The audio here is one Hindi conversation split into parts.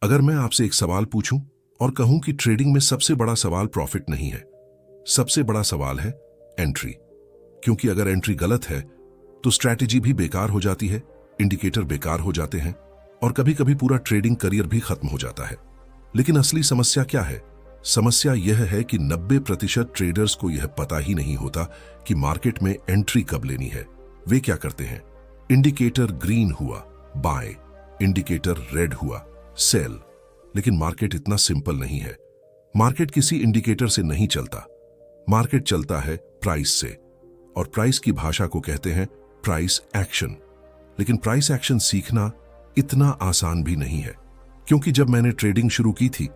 अगर मैं आपसे एक सवाल पूछूं और कहूं कि ट्रेडिंग में सबसे बड़ा सवाल प्रॉफिट नहीं है, सबसे बड़ा सवाल है एंट्री। क्योंकि अगर एंट्री गलत है तो स्ट्रैटेजी भी बेकार हो जाती है, इंडिकेटर बेकार हो जाते हैं और कभी कभी पूरा ट्रेडिंग करियर भी खत्म हो जाता है। लेकिन असली समस्या क्या है? समस्या यह है कि 90% ट्रेडर्स को यह पता ही नहीं होता कि मार्केट में एंट्री कब लेनी है। वे क्या करते हैं? इंडिकेटर ग्रीन हुआ बाय, इंडिकेटर रेड हुआ सेल। लेकिन मार्केट इतना सिंपल नहीं है। मार्केट किसी इंडिकेटर से नहीं चलता, मार्केट चलता है प्राइस से, और प्राइस की भाषा को कहते हैं प्राइस एक्शन। लेकिन प्राइस एक्शन सीखना इतना आसान भी नहीं है, क्योंकि जब मैंने ट्रेडिंग शुरू की थी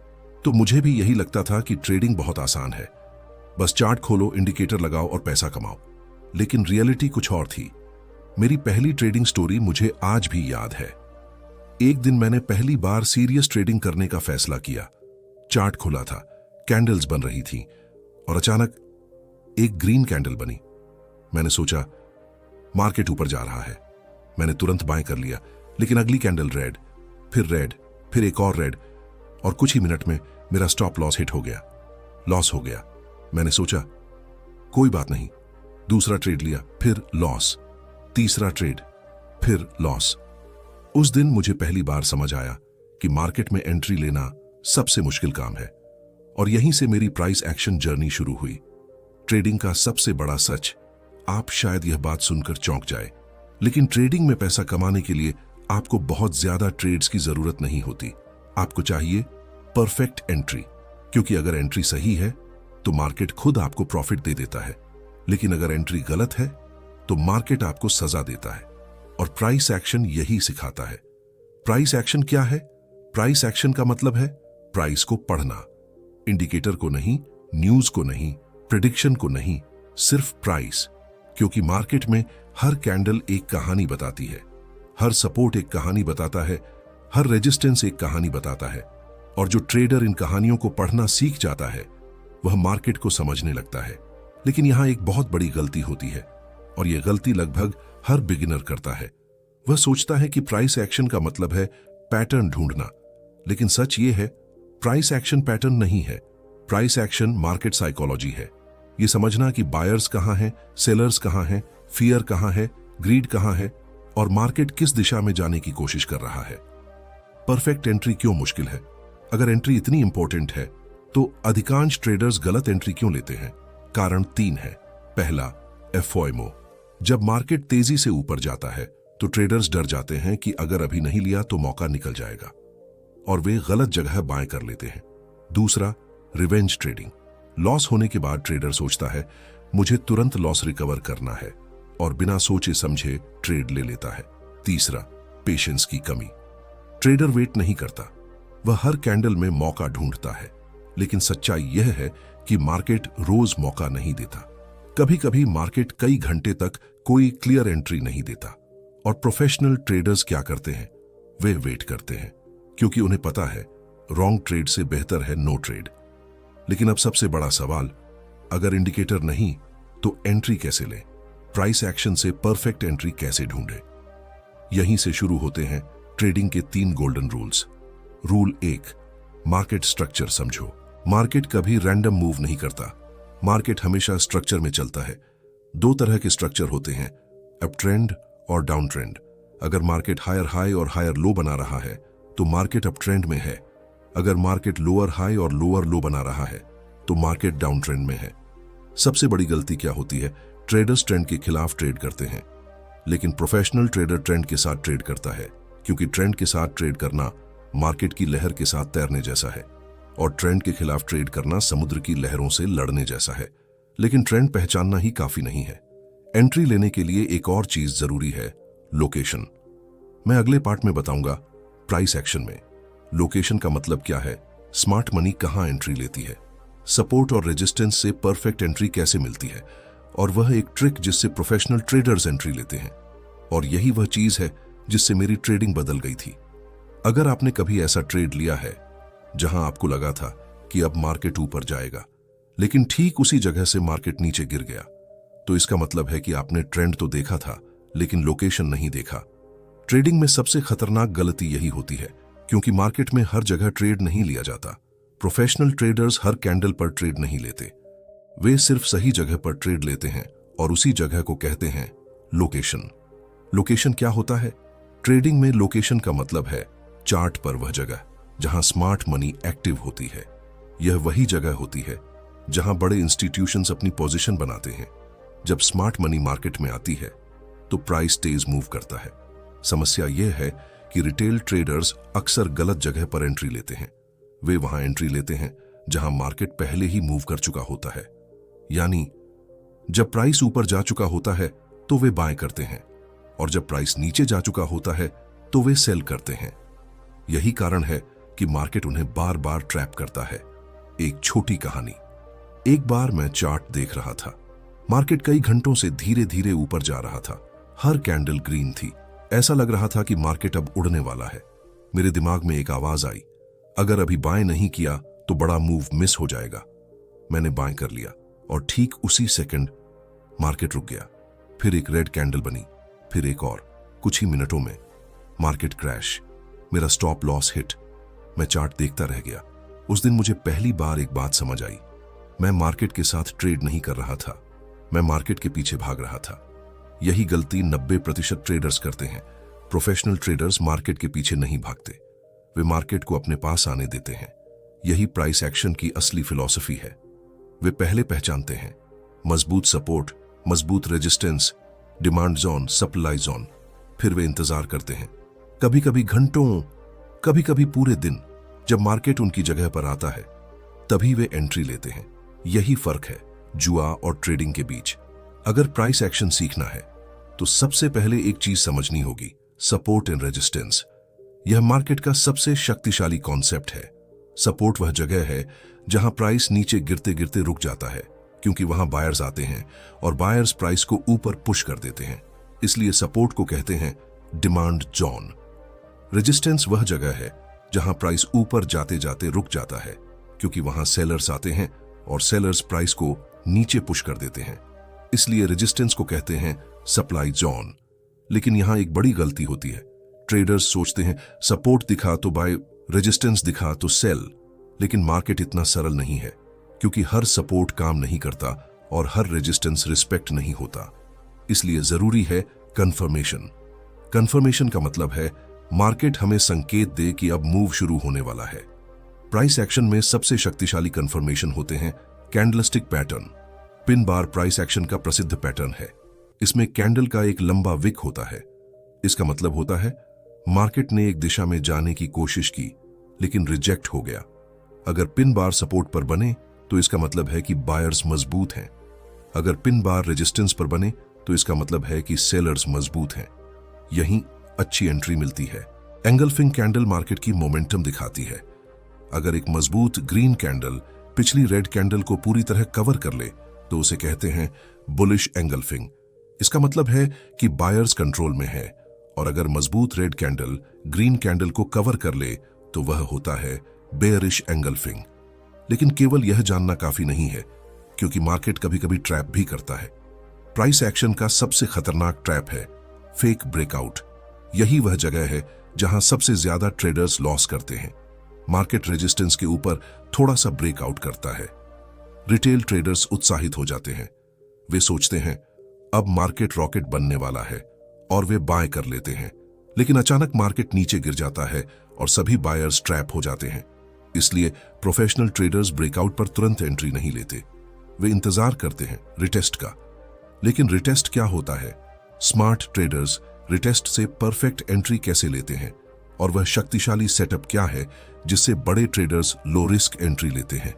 तो मुझे भी यही लगता था कि ट्रेडिंग बहुत आसान है, बस चार्ट खोलो, इंडिकेटर लगाओ और पैसा कमाओ। लेकिन रियलिटी कुछ और थी। मेरी पहली ट्रेडिंग स्टोरी मुझे आज भी याद है। एक दिन मैंने पहली बार सीरियस ट्रेडिंग करने का फैसला किया। चार्ट खुला था, कैंडल्स बन रही थी और अचानक एक ग्रीन कैंडल बनी। मैंने सोचा मार्केट ऊपर जा रहा है। मैंने तुरंत बाय कर लिया, लेकिन अगली कैंडल रेड, फिर एक और रेड, और कुछ ही मिनट में मेरा स्टॉप लॉस हिट हो गया, लॉस हो गया। मैंने सोचा कोई बात नहीं, दूसरा ट्रेड लिया, फिर लॉस, तीसरा ट्रेड, फिर लॉस। उस दिन मुझे पहली बार समझ आया कि मार्केट में एंट्री लेना सबसे मुश्किल काम है। और यहीं से मेरी प्राइस एक्शन जर्नी शुरू हुई। ट्रेडिंग का सबसे बड़ा सच, आप शायद यह बात सुनकर चौंक जाए, लेकिन ट्रेडिंग में पैसा कमाने के लिए आपको बहुत ज्यादा ट्रेड्स की जरूरत नहीं होती। आपको चाहिए परफेक्ट एंट्री, क्योंकि अगर एंट्री सही है तो मार्केट खुद आपको प्रॉफिट दे देता है, लेकिन अगर एंट्री गलत है तो मार्केट आपको सजा देता है। और प्राइस एक्शन यही सिखाता है। प्राइस एक्शन क्या है? प्राइस एक्शन का मतलब है प्राइस को पढ़ना, इंडिकेटर को नहीं, न्यूज को नहीं, प्रेडिक्शन को नहीं, सिर्फ प्राइस। क्योंकि मार्केट में हर कैंडल एक कहानी बताती है, हर सपोर्ट एक कहानी बताता है, हर रेजिस्टेंस एक कहानी बताता है। और जो ट्रेडर इन कहानियों को पढ़ना सीख जाता है वह मार्केट को समझने लगता है। लेकिन यहां एक बहुत बड़ी गलती होती है, और यह गलती लगभग हर बिगिनर करता है। वह सोचता है कि प्राइस एक्शन का मतलब है पैटर्न ढूंढना, लेकिन सच ये है प्राइस एक्शन पैटर्न नहीं है। प्राइस एक्शन मार्केट साइकोलॉजी है। यह समझना कि बायर्स कहां हैं, सेलर्स कहां हैं, फियर कहां है, ग्रीड कहां है, और मार्केट किस दिशा में जाने की कोशिश कर रहा है। परफेक्ट एंट्री क्यों मुश्किल है? अगर एंट्री इतनी इंपॉर्टेंट है तो अधिकांश ट्रेडर्स गलत एंट्री क्यों लेते हैं? कारण 3 है। पहला, एफओएमओ। जब मार्केट तेजी से ऊपर जाता है तो ट्रेडर्स डर जाते हैं कि अगर अभी नहीं लिया तो मौका निकल जाएगा, और वे गलत जगह बाय कर लेते हैं। दूसरा, रिवेंज ट्रेडिंग। लॉस होने के बाद ट्रेडर सोचता है मुझे तुरंत लॉस रिकवर करना है, और बिना सोचे समझे ट्रेड ले लेता है। तीसरा, पेशेंस की कमी। ट्रेडर वेट नहीं करता, वह हर कैंडल में मौका ढूंढता है। लेकिन सच्चाई यह है कि मार्केट रोज मौका नहीं देता। कभी कभी मार्केट कई घंटे तक कोई क्लियर एंट्री नहीं देता। और प्रोफेशनल ट्रेडर्स क्या करते हैं? वे वेट करते हैं, क्योंकि उन्हें पता है रॉन्ग ट्रेड से बेहतर है नो ट्रेड। लेकिन अब सबसे बड़ा सवाल, अगर इंडिकेटर नहीं तो एंट्री कैसे लें? प्राइस एक्शन से परफेक्ट एंट्री कैसे ढूंढें? यहीं से शुरू होते हैं ट्रेडिंग के 3 golden rules. Rule 1, market structure समझो। मार्केट कभी रैंडम मूव नहीं करता, मार्केट हमेशा स्ट्रक्चर में चलता है। 2 तरह के स्ट्रक्चर होते हैं, अप ट्रेंड और डाउन ट्रेंड। अगर मार्केट हायर हाई और हायर लो बना रहा है तो मार्केट अप ट्रेंड में है। अगर मार्केट लोअर हाई और लोअर लो बना रहा है तो मार्केट डाउन ट्रेंड में है। सबसे बड़ी गलती क्या होती है? ट्रेडर्स ट्रेंड के खिलाफ ट्रेड करते हैं, लेकिन प्रोफेशनल ट्रेडर ट्रेंड के साथ ट्रेड करता है, क्योंकि ट्रेंड के साथ ट्रेड करना मार्केट की लहर के साथ तैरने जैसा है, और ट्रेंड के खिलाफ ट्रेड करना समुद्र की लहरों से लड़ने जैसा है। लेकिन ट्रेंड पहचानना ही काफी नहीं है। एंट्री लेने के लिए एक और चीज जरूरी है, लोकेशन। मैं अगले पार्ट में बताऊंगा प्राइस एक्शन में लोकेशन का मतलब क्या है, स्मार्ट मनी कहां एंट्री लेती है, सपोर्ट और रेजिस्टेंस से परफेक्ट एंट्री कैसे मिलती है, और वह एक ट्रिक जिससे प्रोफेशनल ट्रेडर्स एंट्री लेते हैं। और यही वह चीज है जिससे मेरी ट्रेडिंग बदल गई थी। अगर आपने कभी ऐसा ट्रेड लिया है जहां आपको लगा था कि अब मार्केट ऊपर जाएगा, लेकिन ठीक उसी जगह से मार्केट नीचे गिर गया, तो इसका मतलब है कि आपने ट्रेंड तो देखा था लेकिन लोकेशन नहीं देखा। ट्रेडिंग में सबसे खतरनाक गलती यही होती है क्योंकि मार्केट में हर जगह ट्रेड नहीं लिया जाता। प्रोफेशनल ट्रेडर्स हर कैंडल पर ट्रेड नहीं लेते, वे सिर्फ सही जगह पर ट्रेड लेते हैं और उसी जगह को कहते हैं लोकेशन। लोकेशन क्या होता है? ट्रेडिंग में लोकेशन का मतलब है चार्ट पर वह जगह जहां स्मार्ट मनी एक्टिव होती है। यह वही जगह होती है जहां बड़े इंस्टीट्यूशंस अपनी पोजीशन बनाते हैं। जब स्मार्ट मनी मार्केट में आती है तो प्राइस तेज मूव करता है। समस्या यह है कि रिटेल ट्रेडर्स अक्सर गलत जगह पर एंट्री लेते हैं। वे वहां एंट्री लेते हैं जहां मार्केट पहले ही मूव कर चुका होता है, यानी जब प्राइस ऊपर जा चुका होता है तो वे बाय करते हैं और जब प्राइस नीचे जा चुका होता है तो वे सेल करते हैं। यही कारण है कि मार्केट उन्हें बार बार ट्रैप करता है। एक छोटी कहानी। एक बार मैं चार्ट देख रहा था। मार्केट कई घंटों से धीरे धीरे ऊपर जा रहा था। हर कैंडल ग्रीन थी। ऐसा लग रहा था कि मार्केट अब उड़ने वाला है। मेरे दिमाग में एक आवाज आई, अगर अभी बाय नहीं किया तो बड़ा मूव मिस हो जाएगा। मैंने बाय कर लिया और ठीक उसी सेकंड मार्केट रुक गया। फिर एक रेड कैंडल बनी, फिर एक और। कुछ ही मिनटों में मार्केट क्रैश। मेरा स्टॉप लॉस हिट। मैं चार्ट देखता रह गया। उस दिन मुझे पहली बार एक बात समझ आई। मैं मार्केट के साथ ट्रेड नहीं कर रहा था, मैं मार्केट के पीछे भाग रहा था। यही गलती 90% ट्रेडर्स करते हैं। प्रोफेशनल ट्रेडर्स मार्केट के पीछे नहीं भागते, वे मार्केट को अपने पास आने देते हैं। यही प्राइस एक्शन की असली फिलॉसफी है। वे पहले पहचानते हैं मजबूत सपोर्ट, मजबूत resistance, demand zone, supply zone. फिर वे इंतजार करते हैं, कभी कभी घंटों, कभी कभी पूरे दिन। जब मार्केट उनकी जगह पर आता है तभी वे एंट्री लेते हैं। यही फर्क है जुआ और ट्रेडिंग के बीच। अगर प्राइस एक्शन सीखना है तो सबसे पहले एक चीज समझनी होगी, सपोर्ट एंड रेजिस्टेंस। यह मार्केट का सबसे शक्तिशाली कॉन्सेप्ट है। सपोर्ट वह जगह है जहां प्राइस नीचे गिरते गिरते रुक जाता है, क्योंकि वहां बायर्स आते हैं और बायर्स प्राइस को ऊपर पुश कर देते हैं। इसलिए सपोर्ट को कहते हैं डिमांड जोन। रेजिस्टेंस वह जगह है जहां प्राइस ऊपर जाते जाते रुक जाता है, क्योंकि वहां सेलर्स आते हैं और सेलर्स प्राइस को नीचे पुश कर देते हैं। इसलिए रेजिस्टेंस को कहते हैं सप्लाई जोन। लेकिन यहां एक बड़ी गलती होती है। ट्रेडर्स सोचते हैं सपोर्ट दिखा तो बाय, रेजिस्टेंस दिखा तो सेल। लेकिन मार्केट इतना सरल नहीं है, क्योंकि हर सपोर्ट काम नहीं करता और हर रेजिस्टेंस रिस्पेक्ट नहीं होता। इसलिए जरूरी है कंफर्मेशन। कंफर्मेशन का मतलब है मार्केट हमें संकेत दे कि अब मूव शुरू होने वाला है। प्राइस एक्शन में सबसे शक्तिशाली कंफर्मेशन होते हैं candlestick pattern. Pin bar price action का प्रसिद्ध पैटर्न है। इसमें कैंडल का एक लंबा विक होता है। इसका मतलब होता है मार्केट ने एक दिशा में जाने की कोशिश की लेकिन रिजेक्ट हो गया। अगर पिन बार सपोर्ट पर बने तो इसका मतलब है कि बायर्स मजबूत हैं। अगर पिन बार रेजिस्टेंस पर बने तो इसका मतलब है कि सेलर्स मजबूत हैं। यहीं अच्छी एंट्री मिलती है। एंगल्फिंग कैंडल मार्केट की मोमेंटम दिखाती है। अगर एक मजबूत ग्रीन कैंडल पिछली रेड कैंडल को पूरी तरह कवर कर ले तो उसे कहते हैं बुलिश एंगल्फिंग। इसका मतलब है कि बायर्स कंट्रोल में है। और अगर मजबूत रेड कैंडल ग्रीन कैंडल को कवर कर ले तो वह होता है बेयरिश एंगल्फिंग। लेकिन केवल यह जानना काफी नहीं है, क्योंकि मार्केट कभी कभी ट्रैप भी करता है। प्राइस एक्शन का सबसे खतरनाक ट्रैप है फेक ब्रेकआउट। यही वह जगह है जहां सबसे ज्यादा ट्रेडर्स लॉस करते हैं। मार्केट रेजिस्टेंस के ऊपर थोड़ा सा ब्रेकआउट करता है, रिटेल ट्रेडर्स उत्साहित हो जाते हैं। वे सोचते हैं अब मार्केट रॉकेट बनने वाला है और वे बाय कर लेते हैं। लेकिन अचानक मार्केट नीचे गिर जाता है और सभी बायर्स ट्रैप हो जाते हैं। इसलिए प्रोफेशनल ट्रेडर्स ब्रेकआउट पर तुरंत एंट्री नहीं लेते, वे इंतजार करते हैं रिटेस्ट का। लेकिन रिटेस्ट क्या होता है? स्मार्ट ट्रेडर्स रिटेस्ट से परफेक्ट एंट्री कैसे लेते हैं और वह शक्तिशाली सेटअप क्या है जिससे बड़े ट्रेडर्स लो रिस्क एंट्री लेते हैं,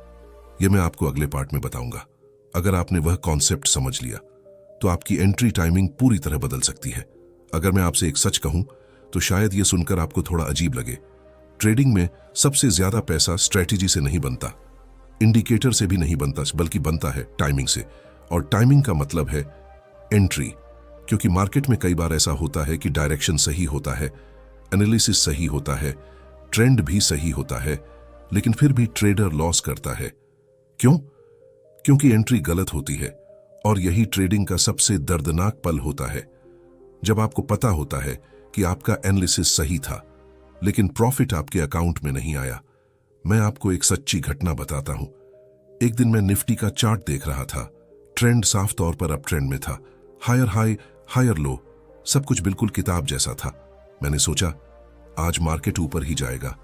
यह मैं आपको अगले पार्ट में बताऊंगा। अगर आपने वह कॉन्सेप्ट समझ लिया तो आपकी एंट्री टाइमिंग पूरी तरह बदल सकती है। अगर मैं आपसे एक सच कहूं तो शायद यह सुनकर आपको थोड़ा अजीब लगे। ट्रेडिंग में सबसे ज्यादा पैसा स्ट्रेटेजी से नहीं बनता, इंडिकेटर से भी नहीं बनता, बल्कि बनता है टाइमिंग से। और टाइमिंग का मतलब है एंट्री। क्योंकि मार्केट में कई बार ऐसा होता है कि डायरेक्शन सही होता है, एनालिसिस सही होता है, ट्रेंड भी सही होता है, लेकिन फिर भी ट्रेडर लॉस करता है। क्यों? क्योंकि एंट्री गलत होती है। और यही ट्रेडिंग का सबसे दर्दनाक पल होता है, जब आपको पता होता है कि आपका एनालिसिस सही था लेकिन प्रॉफिट आपके अकाउंट में नहीं आया। मैं आपको एक सच्ची घटना बताता हूं। एक दिन मैं निफ्टी का चार्ट देख रहा था। ट्रेंड साफ तौर पर अप ट्रेंड में था। हायर हाई, हायर लो, सब कुछ बिल्कुल किताब जैसा था। मैंने सोचा आज मार्केट ऊपर ही जाएगा।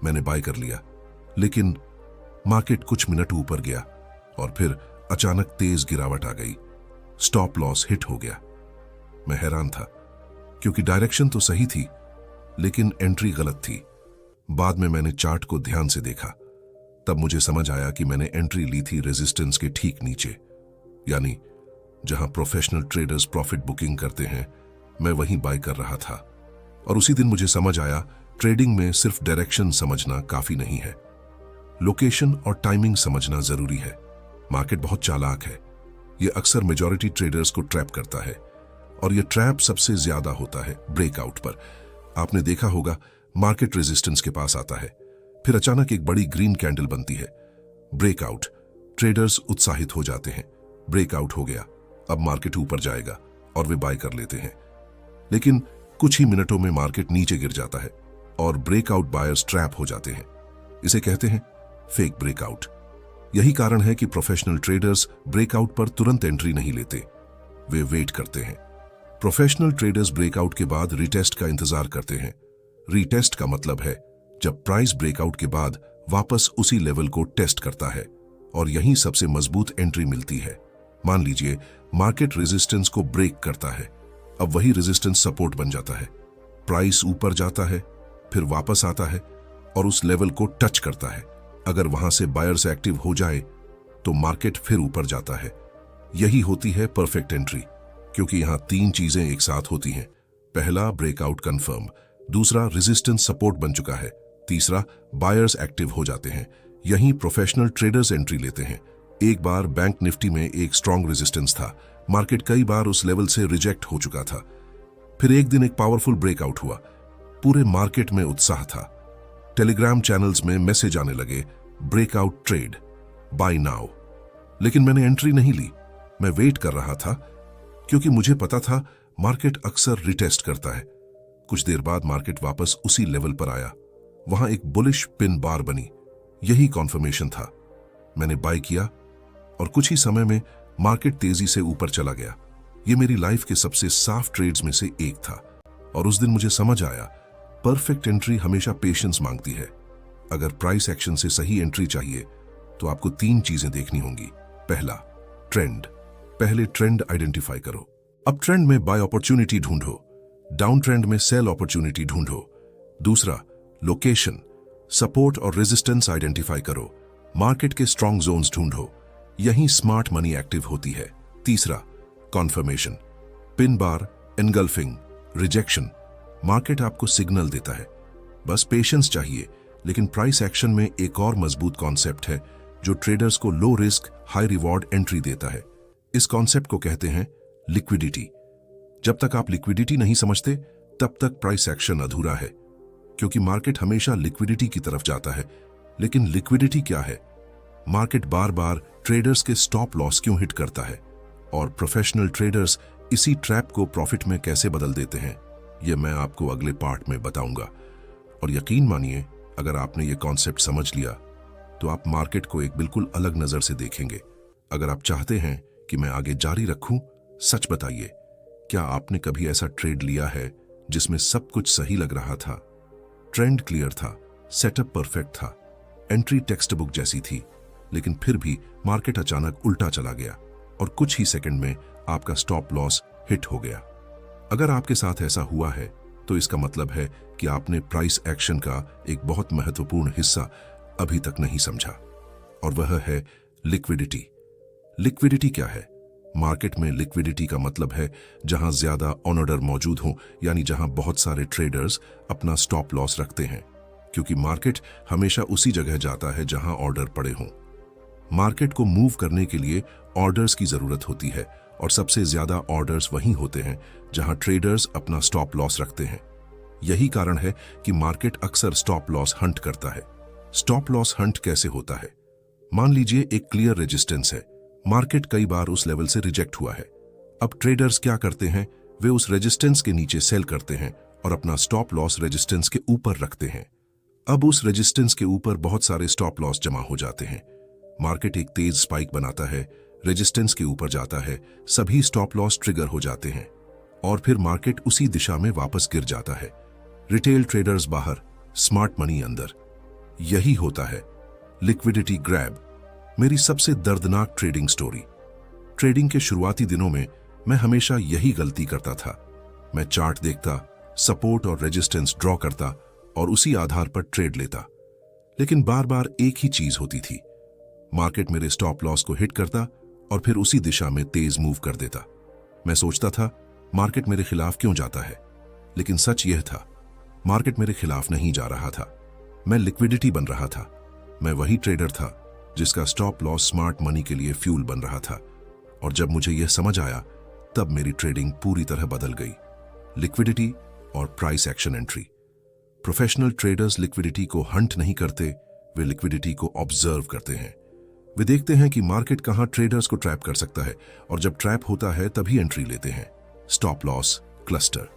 मैंने बाय कर लिया, लेकिन मार्केट कुछ मिनट ऊपर गया और फिर अचानक तेज गिरावट आ गई। स्टॉप लॉस हिट हो गया। मैं हैरान था, क्योंकि डायरेक्शन तो सही थी, लेकिन एंट्री गलत थी। बाद में मैंने चार्ट को ध्यान से देखा, तब मुझे समझ आया कि मैंने एंट्री ली थी रेजिस्टेंस के ठीक नीचे, यानी जहां प्रोफेशनल ट्रेडर्स प्रॉफिट बुकिंग करते हैं, मैं वहीं बाय कर रहा था। और उसी दिन मुझे समझ आया, ट्रेडिंग में सिर्फ डायरेक्शन समझना काफी नहीं है, लोकेशन और टाइमिंग समझना जरूरी है। मार्केट बहुत चालाक है। यह अक्सर मेजॉरिटी ट्रेडर्स को ट्रैप करता है, और यह ट्रैप सबसे ज्यादा होता है ब्रेकआउट पर। आपने देखा होगा, मार्केट रेजिस्टेंस के पास आता है, फिर अचानक एक बड़ी ग्रीन कैंडल बनती है। ब्रेकआउट, ट्रेडर्स उत्साहित हो जाते हैं, ब्रेकआउट हो गया, अब मार्केट ऊपर जाएगा, और वे बाय कर लेते हैं। लेकिन कुछ ही मिनटों में मार्केट नीचे गिर जाता है और ब्रेकआउट बायर्स ट्रैप हो जाते हैं। इसे कहते हैं फेक ब्रेकआउट। यही कारण है कि प्रोफेशनल ट्रेडर्स ब्रेकआउट पर तुरंत एंट्री नहीं लेते, वे वेट करते हैं। प्रोफेशनल ट्रेडर्स ब्रेकआउट के बाद रीटेस्ट का इंतजार करते हैं। रीटेस्ट का मतलब है जब प्राइस ब्रेकआउट के बाद वापस उसी लेवल को टेस्ट करता है, और यहीं सबसे मजबूत एंट्री मिलती है। मान लीजिए मार्केट रेजिस्टेंस को ब्रेक करता है, अब वही रेजिस्टेंस सपोर्ट बन जाता है। प्राइस ऊपर जाता है, फिर वापस आता है और उस लेवल को टच करता है। अगर वहां से बायर्स एक्टिव हो जाए तो मार्केट फिर ऊपर जाता है। यही होती है परफेक्ट एंट्री, क्योंकि यहां तीन चीजें एक साथ होती हैं। पहला, ब्रेकआउट कंफर्म, दूसरा, रेजिस्टेंस सपोर्ट बन चुका है, तीसरा, बायर्स एक्टिव हो जाते हैं। यहीं प्रोफेशनल ट्रेडर्स एंट्री लेते हैं। एक बार बैंक निफ्टी में एक स्ट्रॉन्ग रेजिस्टेंस था, मार्केट कई बार उस लेवल से रिजेक्ट हो चुका था। फिर एक दिन एक पावरफुल ब्रेकआउट हुआ, पूरे मार्केट में उत्साह था। टेलीग्राम चैनल्स में मैसेज आने लगे, ब्रेकआउट ट्रेड, बाय नाउ। लेकिन मैंने एंट्री नहीं ली, मैं वेट कर रहा था, क्योंकि मुझे पता था मार्केट अक्सर रिटेस्ट करता है। कुछ देर बाद मार्केट वापस उसी लेवल पर आया, वहां एक बुलिश पिन बार बनी, यही कॉन्फर्मेशन था। मैंने बाय किया और कुछ ही समय में मार्केट तेजी से ऊपर चला गया। यह मेरी लाइफ के सबसे साफ ट्रेड्स में से एक था, और उस दिन मुझे समझ आया, परफेक्ट एंट्री हमेशा पेशेंस मांगती है। अगर प्राइस एक्शन से सही एंट्री चाहिए तो आपको तीन चीजें देखनी होंगी। पहला, ट्रेंड। पहले ट्रेंड आइडेंटिफाई करो। अप ट्रेंड में बाय अपॉर्चुनिटी ढूंढो, डाउन ट्रेंड में सेल अपॉर्चुनिटी ढूंढो। दूसरा, लोकेशन, सपोर्ट और रेजिस्टेंस आइडेंटिफाई करो, मार्केट के स्ट्रॉन्ग जोन्स ढूंढो, यहीं स्मार्ट मनी एक्टिव होती है। तीसरा, conformation, pin bar, engulfing, rejection, market आपको सिग्नल देता है, बस पेशेंस चाहिए। लेकिन प्राइस एक्शन में एक और मजबूत कॉन्सेप्ट है जो ट्रेडर्स को low risk high reward entry देता है। इस कॉन्सेप्ट को कहते हैं लिक्विडिटी। जब तक आप लिक्विडिटी नहीं समझते तब तक प्राइस एक्शन अधूरा है, क्योंकि मार्केट हमेशा लिक्विडिटी की तरफ जाता है। लेकिन लिक्विडिटी क्या है? मार्केट बार बार ट्रेडर्स के स्टॉप लॉस क्यों हिट करता है, और प्रोफेशनल ट्रेडर्स इसी ट्रैप को प्रॉफिट में कैसे बदल देते हैं, यह मैं आपको अगले पार्ट में बताऊंगा। और यकीन मानिए, अगर आपने ये कॉन्सेप्ट समझ लिया तो आप मार्केट को एक बिल्कुल अलग नजर से देखेंगे। अगर आप चाहते हैं कि मैं आगे जारी रखूं, सच बताइए, क्या आपने कभी ऐसा ट्रेड लिया है जिसमें सब कुछ सही लग रहा था, ट्रेंड क्लियर था, सेटअप परफेक्ट था, एंट्री टेक्स्ट बुक जैसी थी, लेकिन फिर भी मार्केट अचानक उल्टा चला गया और कुछ ही सेकंड में आपका स्टॉप लॉस हिट हो गया? अगर आपके साथ ऐसा हुआ है तो इसका मतलब है कि आपने प्राइस एक्शन का एक बहुत महत्वपूर्ण हिस्सा अभी तक नहीं समझा, और वह है लिक्विडिटी। लिक्विडिटी क्या है? मार्केट में लिक्विडिटी का मतलब है जहां ज्यादा ऑन ऑर्डर मौजूद हों, यानी जहां बहुत सारे ट्रेडर्स अपना स्टॉप लॉस रखते हैं, क्योंकि मार्केट हमेशा उसी जगह जाता है जहां ऑर्डर पड़े हों। मार्केट को मूव करने के लिए ऑर्डर्स की जरूरत होती है, और सबसे ज्यादा ऑर्डर्स वहीं होते हैं जहां ट्रेडर्स अपना स्टॉप लॉस रखते हैं। यही कारण है कि मार्केट अक्सर स्टॉप लॉस हंट करता है। स्टॉप लॉस हंट कैसे होता है? मान लीजिए एक क्लियर रेजिस्टेंस है, मार्केट कई बार उस लेवल से रिजेक्ट हुआ है। अब ट्रेडर्स क्या करते हैं? वे उस रेजिस्टेंस के नीचे सेल करते हैं और अपना स्टॉप लॉस रेजिस्टेंस के ऊपर रखते हैं। अब उस रेजिस्टेंस के ऊपर बहुत सारे स्टॉप लॉस जमा हो जाते हैं। मार्केट एक तेज स्पाइक बनाता है, रेजिस्टेंस के ऊपर जाता है, सभी स्टॉप लॉस ट्रिगर हो जाते हैं और फिर मार्केट उसी दिशा में वापस गिर जाता है। रिटेल ट्रेडर्स बाहर, स्मार्ट मनी अंदर। यही होता है लिक्विडिटी ग्रैब, मेरी सबसे दर्दनाक ट्रेडिंग स्टोरी। ट्रेडिंग के शुरुआती दिनों में मैं हमेशा यही गलती करता था। मैं चार्ट देखता, सपोर्ट और रेजिस्टेंस ड्रॉ करता और उसी आधार पर ट्रेड लेता। लेकिन बार बार एक ही चीज होती थी, मार्केट मेरे स्टॉप लॉस को हिट करता और फिर उसी दिशा में तेज मूव कर देता। मैं सोचता था मार्केट मेरे खिलाफ क्यों जाता है, लेकिन सच यह था मार्केट मेरे खिलाफ नहीं जा रहा था, मैं लिक्विडिटी बन रहा था। मैं वही ट्रेडर था जिसका स्टॉप लॉस स्मार्ट मनी के लिए फ्यूल बन रहा था। और जब मुझे यह समझ आया तब मेरी ट्रेडिंग पूरी तरह बदल गई। लिक्विडिटी और price action entry. Professional traders liquidity को हंट नहीं करते, वे लिक्विडिटी को ऑब्जर्व करते हैं। वे देखते हैं कि मार्केट कहां ट्रेडर्स को ट्रैप कर सकता है और जब ट्रैप होता है तभी एंट्री लेते हैं। Stop loss cluster.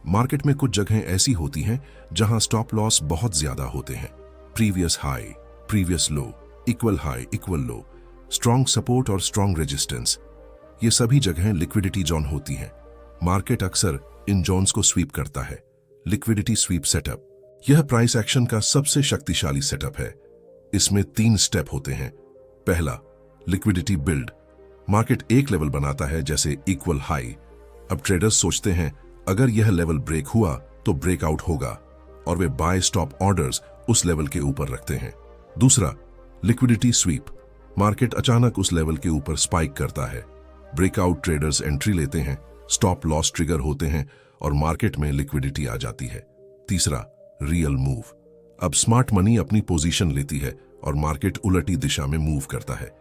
मार्केट में कुछ जगहें ऐसी होती हैं जहां स्टॉप लॉस बहुत ज्यादा होते हैं। Previous high, previous low, equal high, equal low, strong support और स्ट्रॉन्ग रेजिस्टेंस, ये सभी जगहें लिक्विडिटी जोन होती हैं। मार्केट अक्सर इन जोन्स को स्वीप करता है। लिक्विडिटी स्वीप सेटअप, यह प्राइस एक्शन का सबसे शक्तिशाली सेटअप है। इसमें 3 स्टेप होते हैं। पहला, लिक्विडिटी बिल्ड। मार्केट एक लेवल बनाता है जैसे इक्वल हाई। अब ट्रेडर्स सोचते हैं अगर यह लेवल ब्रेक हुआ तो ब्रेकआउट होगा और वे बाय स्टॉप ऑर्डर्स उस लेवल के ऊपर रखते हैं। दूसरा, लिक्विडिटी स्वीप। मार्केट अचानक उस लेवल के ऊपर स्पाइक करता है। ब्रेकआउट ट्रेडर्स एंट्री लेते हैं, स्टॉप लॉस ट्रिगर होते हैं और मार्केट में लिक्विडिटी आ जाती है। तीसरा, रियल मूव। अब स्मार्ट मनी अपनी पोजीशन लेती है और मार्केट उलटी दिशा में मूव करता है।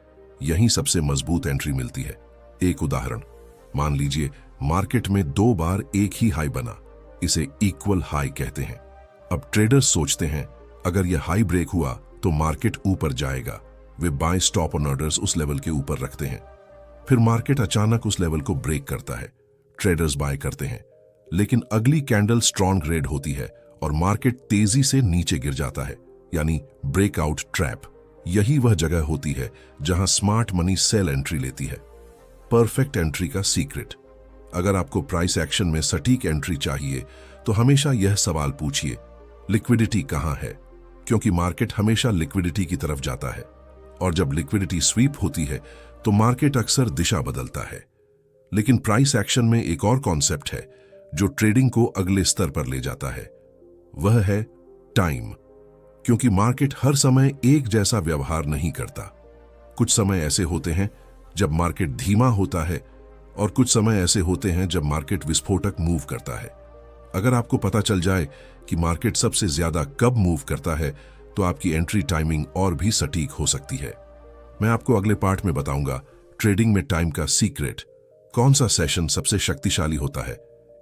यहीं सबसे मजबूत एंट्री मिलती है। एक उदाहरण, मान लीजिए मार्केट में 2 बार एक ही हाई बना, इसे इक्वल हाई कहते हैं। अब ट्रेडर्स सोचते हैं अगर यह हाई ब्रेक हुआ तो मार्केट ऊपर जाएगा। वे बाय स्टॉप ऑर्डर्स उस लेवल के ऊपर रखते हैं। फिर मार्केट अचानक उस लेवल को ब्रेक करता है, ट्रेडर्स बाय करते हैं, लेकिन अगली कैंडल स्ट्रॉन्ग रेड होती है और मार्केट तेजी से नीचे गिर जाता है, यानी ब्रेकआउट ट्रैप। यही वह जगह होती है जहां स्मार्ट मनी सेल एंट्री लेती है। परफेक्ट एंट्री का सीक्रेट। अगर आपको प्राइस एक्शन में सटीक एंट्री चाहिए तो हमेशा यह सवाल पूछिए, लिक्विडिटी कहां है? क्योंकि मार्केट हमेशा लिक्विडिटी की तरफ जाता है और जब लिक्विडिटी स्वीप होती है तो मार्केट अक्सर दिशा बदलता है। लेकिन प्राइस एक्शन में एक और कॉन्सेप्ट है जो ट्रेडिंग को अगले स्तर पर ले जाता है, वह है टाइम। क्योंकि मार्केट हर समय एक जैसा व्यवहार नहीं करता। कुछ समय ऐसे होते हैं जब मार्केट धीमा होता है और कुछ समय ऐसे होते हैं जब मार्केट विस्फोटक मूव करता है। अगर आपको पता चल जाए कि मार्केट सबसे ज्यादा कब मूव करता है तो आपकी एंट्री टाइमिंग और भी सटीक हो सकती है। मैं आपको अगले पार्ट में बताऊंगा ट्रेडिंग में टाइम का सीक्रेट, कौन सा सेशन सबसे शक्तिशाली होता है,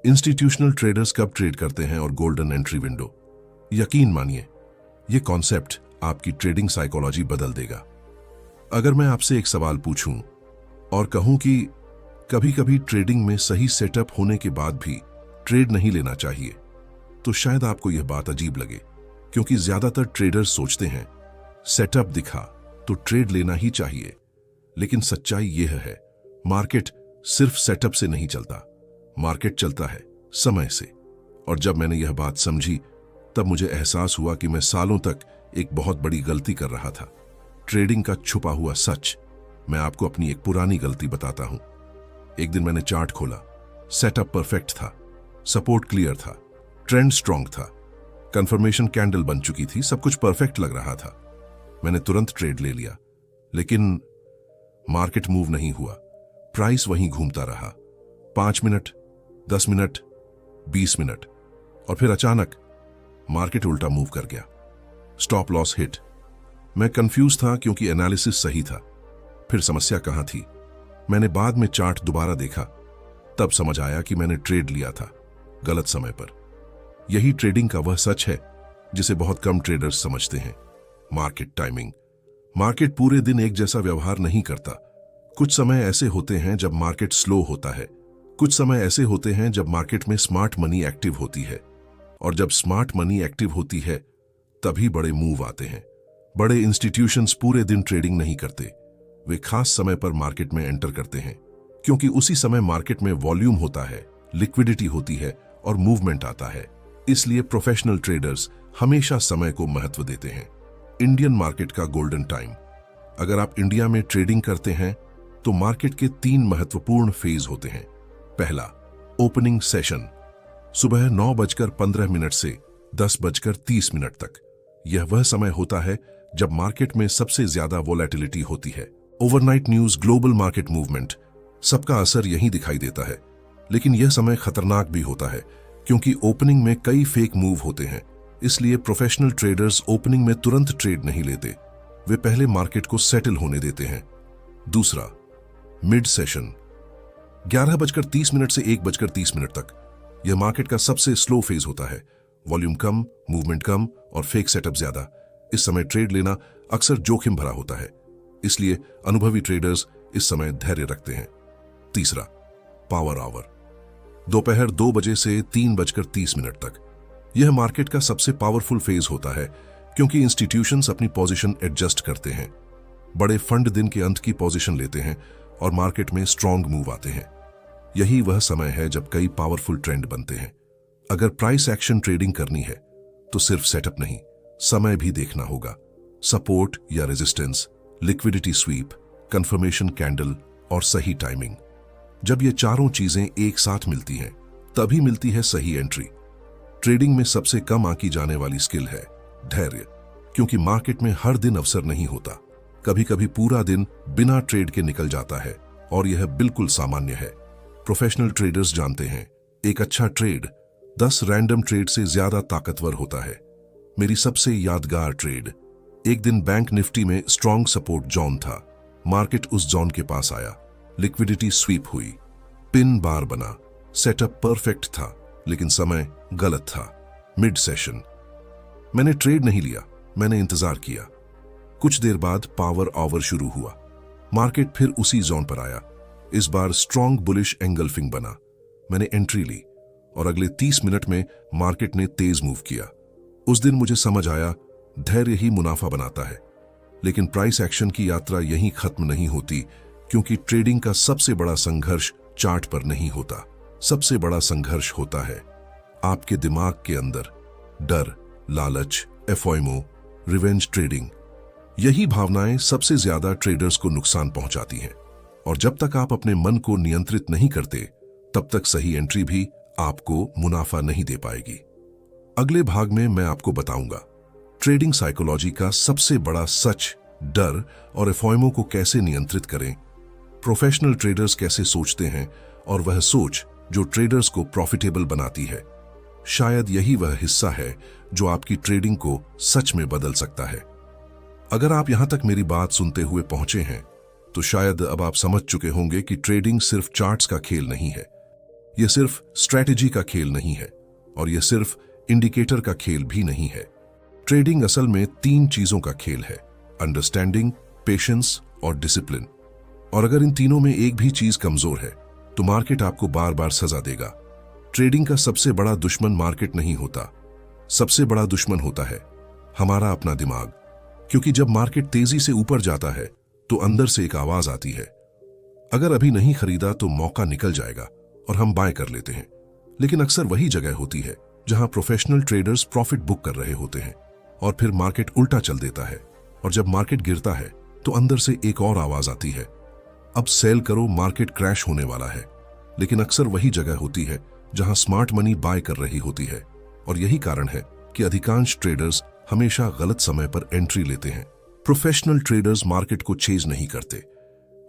इंस्टीट्यूशनल ट्रेडर्स कब ट्रेड करते हैं और गोल्डन एंट्री विंडो। यकीन मानिए यह कॉन्सेप्ट आपकी ट्रेडिंग साइकोलॉजी बदल देगा। अगर मैं आपसे एक सवाल पूछूं और कहूं कि कभी कभी ट्रेडिंग में सही सेटअप होने के बाद भी ट्रेड नहीं लेना चाहिए, तो शायद आपको यह बात अजीब लगे। क्योंकि ज्यादातर ट्रेडर्स सोचते हैं सेटअप दिखा तो ट्रेड लेना ही चाहिए। लेकिन सच्चाई यह है, मार्केट सिर्फ सेटअप से नहीं चलता, मार्केट चलता है समय से। और जब मैंने यह बात समझी तब मुझे एहसास हुआ कि मैं सालों तक एक बहुत बड़ी गलती कर रहा था। ट्रेडिंग का छुपा हुआ सच। मैं आपको अपनी एक पुरानी गलती बताता हूं। एक दिन मैंने चार्ट खोला, सेटअप परफेक्ट था, सपोर्ट क्लियर था, ट्रेंड स्ट्रांग था, कंफर्मेशन कैंडल बन चुकी थी, सब कुछ परफेक्ट लग रहा था। मैंने तुरंत ट्रेड ले लिया, लेकिन मार्केट मूव नहीं हुआ। प्राइस वहीं घूमता रहा। 5 मिनट, 10 मिनट, 20 मिनट और फिर अचानक मार्केट उल्टा मूव कर गया। Stop loss hit. मैं कंफ्यूज था क्योंकि एनालिसिस सही था। फिर समस्या कहां थी? मैंने बाद में चार्ट दोबारा देखा, तब समझ आया कि मैंने ट्रेड लिया था गलत समय पर। यही ट्रेडिंग का वह सच है जिसे बहुत कम ट्रेडर्स समझते हैं, मार्केट टाइमिंग। मार्केट पूरे दिन एक जैसा व्यवहार नहीं करता। कुछ समय ऐसे होते हैं जब मार्केट स्लो होता है, कुछ समय ऐसे होते हैं जब मार्केट में स्मार्ट मनी एक्टिव होती है और जब स्मार्ट मनी एक्टिव होती है तभी बड़े मूव आते हैं। बड़े इंस्टीट्यूशंस पूरे दिन ट्रेडिंग नहीं करते, वे खास समय पर मार्केट में एंटर करते हैं, क्योंकि उसी समय मार्केट में वॉल्यूम होता है, लिक्विडिटी होती है और मूवमेंट आता है। इसलिए प्रोफेशनल ट्रेडर्स हमेशा समय को महत्व देते हैं। इंडियन मार्केट का गोल्डन टाइम। अगर आप इंडिया में ट्रेडिंग करते हैं तो मार्केट के 3 महत्वपूर्ण फेज होते हैं। पहला, ओपनिंग सेशन, सुबह 9:15 से 10:30 तक। यह वह समय होता है जब मार्केट में सबसे ज्यादा वोलेटिलिटी होती है। Overnight news, global market movement, सबका असर यहीं दिखाई देता है। लेकिन यह समय खतरनाक भी होता है, क्योंकि ओपनिंग में कई फेक मूव होते हैं। इसलिए प्रोफेशनल ट्रेडर्स ओपनिंग में तुरंत ट्रेड नहीं लेते, वे पहले मार्केट को सेटल होने देते हैं। दूसरा, मिड सेशन, 11:30 से 1:30 तक। यह मार्केट का सबसे स्लो फेज होता है। वॉल्यूम कम, मूवमेंट कम और फेक सेटअप ज्यादा। इस समय ट्रेड लेना अक्सर जोखिम भरा होता है, इसलिए अनुभवी ट्रेडर्स इस समय धैर्य रखते हैं। तीसरा, पावर आवर, दोपहर 2 बजे से 3:30 तक। यह मार्केट का सबसे पावरफुल फेज होता है, क्योंकि इंस्टीट्यूशंस अपनी पोजीशन एडजस्ट करते हैं। बड़े फंड दिन के अंत की पोजीशन लेते हैं और मार्केट में स्ट्रॉन्ग मूव आते हैं। यही वह समय है जब कई पावरफुल ट्रेंड बनते हैं। अगर प्राइस एक्शन ट्रेडिंग करनी है तो सिर्फ सेटअप नहीं, समय भी देखना होगा। सपोर्ट या resistance, liquidity SVEEP, confirmation candle और सही टाइमिंग। जब ये चारों चीजें एक साथ मिलती हैं तभी मिलती है सही एंट्री। ट्रेडिंग में सबसे कम आंकी जाने वाली स्किल है धैर्य, क्योंकि मार्केट में हर दिन अवसर नहीं होता। कभी कभी पूरा दिन बिना ट्रेड के निकल जाता है और यह बिल्कुल सामान्य है। प्रोफेशनल ट्रेडर्स जानते हैं, एक अच्छा ट्रेड 10 रैंडम ट्रेड से ज्यादा ताकतवर होता है। मेरी सबसे यादगार ट्रेड, एक दिन बैंक निफ्टी में स्ट्रॉन्ग सपोर्ट जोन था। मार्केट उस जोन के पास आया, लिक्विडिटी स्वीप हुई, पिन बार बना, सेटअप परफेक्ट था, लेकिन समय गलत था। मिड सेशन, मैंने ट्रेड नहीं लिया, मैंने इंतजार किया। कुछ देर बाद पावर आवर शुरू हुआ, मार्केट फिर उसी जोन पर आया। इस बार स्ट्रॉन्ग बुलिश एंगल्फिंग बना, मैंने एंट्री ली और अगले 30 मिनट में मार्केट ने तेज मूव किया। उस दिन मुझे समझ आया, धैर्य ही मुनाफा बनाता है। लेकिन प्राइस एक्शन की यात्रा यहीं खत्म नहीं होती, क्योंकि ट्रेडिंग का सबसे बड़ा संघर्ष चार्ट पर नहीं होता। सबसे बड़ा संघर्ष होता है आपके दिमाग के अंदर। डर, लालच, एफओएमओ, रिवेंज ट्रेडिंग, यही भावनाएं सबसे ज्यादा ट्रेडर्स को नुकसान पहुंचाती हैं। और जब तक आप अपने मन को नियंत्रित नहीं करते, तब तक सही एंट्री भी आपको मुनाफा नहीं दे पाएगी। अगले भाग में मैं आपको बताऊंगा ट्रेडिंग साइकोलॉजी का सबसे बड़ा सच, डर और एफओएमओ को कैसे नियंत्रित करें, प्रोफेशनल ट्रेडर्स कैसे सोचते हैं और वह सोच जो ट्रेडर्स को प्रॉफिटेबल बनाती है। शायद यही वह हिस्सा है जो आपकी ट्रेडिंग को सच में बदल सकता है। अगर आप यहां तक मेरी बात सुनते हुए पहुंचे हैं तो शायद अब आप समझ चुके होंगे कि ट्रेडिंग सिर्फ चार्ट्स का खेल नहीं है, यह सिर्फ स्ट्रैटेजी का खेल नहीं है और यह सिर्फ इंडिकेटर का खेल भी नहीं है। ट्रेडिंग असल में 3 चीजों का खेल है, अंडरस्टैंडिंग, पेशेंस और डिसिप्लिन। और अगर इन तीनों में एक भी चीज कमजोर है तो मार्केट आपको बार बार सजा देगा। ट्रेडिंग का सबसे बड़ा दुश्मन मार्केट नहीं होता, सबसे बड़ा दुश्मन होता है हमारा अपना दिमाग। क्योंकि जब मार्केट तेजी से ऊपर जाता है तो अंदर से एक आवाज आती है, अगर अभी नहीं खरीदा तो मौका निकल जाएगा, और हम बाय कर लेते हैं। लेकिन अक्सर वही जगह होती है जहां प्रोफेशनल ट्रेडर्स प्रॉफिट बुक कर रहे होते हैं और फिर मार्केट उल्टा चल देता है। और जब मार्केट गिरता है तो अंदर से एक और आवाज आती है, अब सेल करो, मार्केट क्रैश होने वाला है। लेकिन अक्सर वही जगह होती है जहां स्मार्ट मनी बाय कर रही होती है। और यही कारण है कि अधिकांश ट्रेडर्स हमेशा गलत समय पर एंट्री लेते हैं। प्रोफेशनल ट्रेडर्स मार्केट को चेज नहीं करते,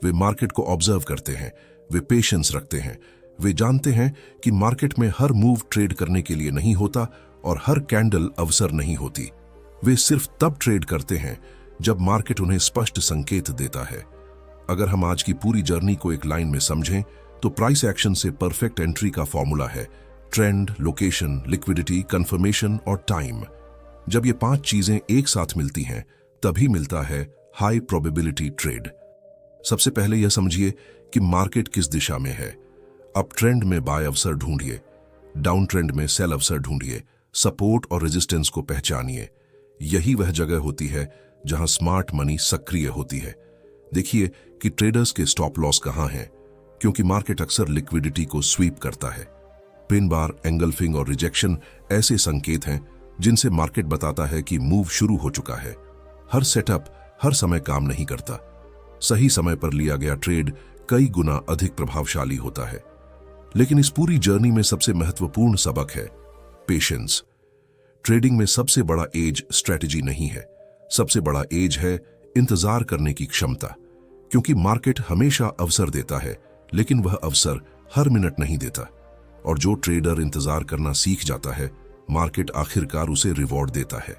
वे मार्केट को ऑब्जर्व करते हैं, वे पेशेंस रखते हैं। वे जानते हैं कि मार्केट में हर मूव ट्रेड करने के लिए नहीं होता और हर कैंडल अवसर नहीं होती। वे सिर्फ तब ट्रेड करते हैं जब मार्केट उन्हें स्पष्ट संकेत देता है। अगर हम आज की पूरी जर्नी को एक लाइन में समझें तो प्राइस एक्शन से परफेक्ट एंट्री का फॉर्मूला है ट्रेंड, लोकेशन, लिक्विडिटी, कंफर्मेशन और टाइम। जब ये 5 चीजें एक साथ मिलती हैं तभी मिलता है हाई प्रोबेबिलिटी ट्रेड। सबसे पहले यह समझिए कि मार्केट किस दिशा में है। अप ट्रेंड में बाय अवसर ढूंढिए, डाउन ट्रेंड में सेल अवसर ढूंढिए सपोर्ट और रेजिस्टेंस को पहचानिए। यही वह जगह होती है जहां स्मार्ट मनी सक्रिय होती है। देखिए कि ट्रेडर्स के स्टॉप लॉस कहां हैं, क्योंकि मार्केट अक्सर लिक्विडिटी को स्वीप करता है। पिन बार, एंगल्फिंग और रिजेक्शन ऐसे संकेत हैं जिनसे मार्केट बताता है कि मूव शुरू हो चुका है। हर सेटअप हर समय काम नहीं करता। सही समय पर लिया गया ट्रेड कई गुना अधिक प्रभावशाली होता है। लेकिन इस पूरी जर्नी में सबसे महत्वपूर्ण सबक है पेशेंस। ट्रेडिंग में सबसे बड़ा एज स्ट्रेटजी नहीं है, सबसे बड़ा एज है इंतजार करने की क्षमता। क्योंकि मार्केट हमेशा अवसर देता है, लेकिन वह अवसर हर मिनट नहीं देता। और जो ट्रेडर इंतजार करना सीख जाता है, मार्केट आखिरकार उसे रिवॉर्ड देता है।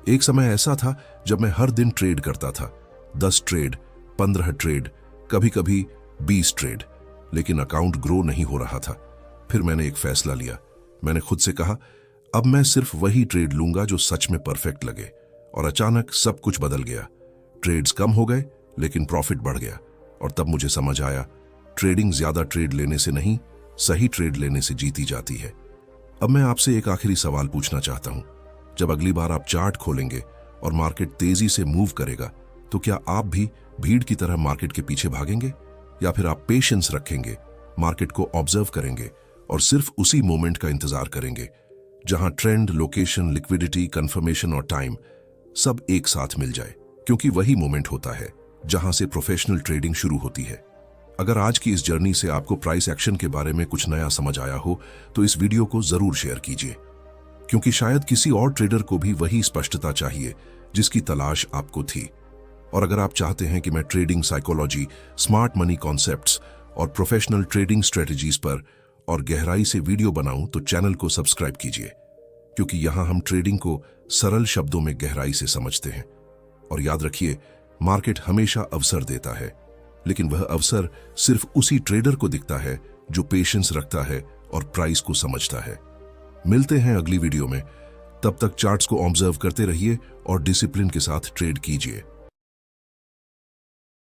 एक समय ऐसा था जब मैं हर दिन ट्रेड करता था, 10 ट्रेड, 15 ट्रेड, कभी कभी 20 ट्रेड, लेकिन अकाउंट ग्रो नहीं हो रहा था। फिर मैंने एक फैसला लिया। मैंने खुद से कहा, अब मैं सिर्फ वही ट्रेड लूंगा जो सच में परफेक्ट लगे। और अचानक सब कुछ बदल गया। ट्रेड्स कम हो गए, लेकिन प्रॉफिट बढ़ गया। और तब मुझे समझ आया, ट्रेडिंग ज्यादा ट्रेड लेने से नहीं, सही ट्रेड लेने से जीती जाती है। अब मैं आपसे एक आखिरी सवाल पूछना चाहता हूं। जब अगली बार आप चार्ट खोलेंगे और मार्केट तेजी से मूव करेगा, तो क्या आप भी भीड़ की तरह मार्केट के पीछे भागेंगे, या फिर आप पेशेंस रखेंगे, मार्केट को ऑब्जर्व करेंगे और सिर्फ उसी मोमेंट का इंतजार करेंगे जहां ट्रेंड, लोकेशन, लिक्विडिटी, कंफर्मेशन और टाइम सब एक साथ मिल जाए? क्योंकि वही मोमेंट होता है जहां से प्रोफेशनल ट्रेडिंग शुरू होती है। अगर आज की इस जर्नी से आपको प्राइस एक्शन के बारे में कुछ नया समझ आया हो, तो इस वीडियो को जरूर शेयर कीजिए, क्योंकि शायद किसी और ट्रेडर को भी वही स्पष्टता चाहिए जिसकी तलाश आपको थी। और अगर आप चाहते हैं कि मैं trading psychology, smart money concepts और प्रोफेशनल ट्रेडिंग स्ट्रेटजीज पर और गहराई से वीडियो बनाऊं, तो चैनल को सब्सक्राइब कीजिए, क्योंकि यहां हम ट्रेडिंग को सरल शब्दों में गहराई से समझते हैं। और याद रखिए, मार्केट हमेशा अवसर देता है, लेकिन वह अवसर सिर्फ उसी ट्रेडर को दिखता है जो पेशेंस रखता है और प्राइस को समझता है। मिलते हैं अगली वीडियो में। तब तक चार्ट्स को ऑब्जर्व करते रहिए और डिसिप्लिन के साथ ट्रेड कीजिए।